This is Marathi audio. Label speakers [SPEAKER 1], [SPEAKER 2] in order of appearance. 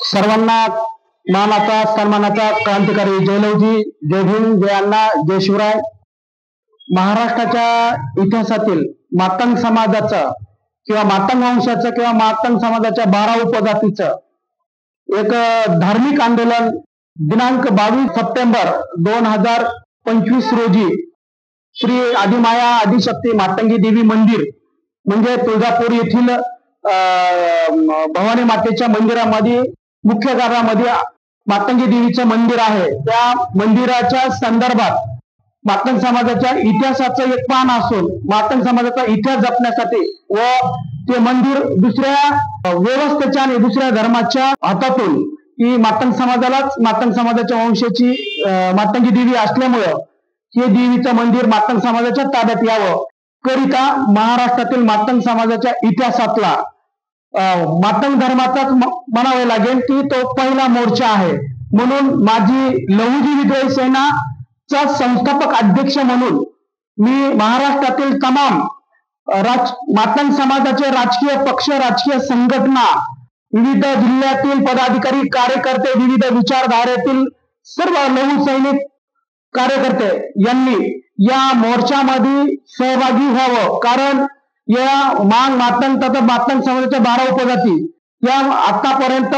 [SPEAKER 1] सर्वांना मानाचा सन्मानाचा क्रांतिकारी जय लवजी, जय भीम, जय अण्णा, जय शिवराय. महाराष्ट्राच्या इतिहासातील मातंग समाजाचं किंवा मातंग वंशाचं किंवा मातंग समाजाच्या 12 उपजातीचं एक धार्मिक आंदोलन दिनांक 22 सप्टेंबर 2025 रोजी श्री आदिमाया आदिशक्ती मातंगी देवी मंदिर म्हणजे तुळजापूर येथील भवानी मातेच्या मंदिरामध्ये मुख्य गाभाऱ्यामध्ये मातंगी देवीचं मंदिर आहे. त्या मंदिराच्या संदर्भात मातंग समाजाच्या इतिहासाचं एक पान असून मातंग समाजाचा इतिहास जपण्यासाठी व ते मंदिर दुसऱ्या व्यवस्थेच्या आणि दुसऱ्या धर्माच्या हातातून ही मातंग समाजालाच मातंग समाजाच्या वंशाची मातंगी देवी असल्यामुळं हे देवीचं मंदिर मातंग समाजाच्या ताब्यात यावं करिता महाराष्ट्रातील मातंग समाजाच्या इतिहासातला मातंग धर्माचाच म्हणावे लागेल की तो पहिला मोर्चा आहे. म्हणून माझी लहुजी विद्रोही सेनाचा संस्थापक अध्यक्ष म्हणून मी महाराष्ट्रातील तमाम मातंग समाजाचे राजकीय पक्ष, राजकीय संघटना, विविध जिल्ह्यातील पदाधिकारी, कार्यकर्ते, विविध विचारधारेतील सर्व लहू सैनिक कार्यकर्ते यांनी या मोर्चामध्ये सहभागी व्हावं. कारण या मातंग तथा मातंग समाजाच्या 12 उपजाती या आतापर्यंत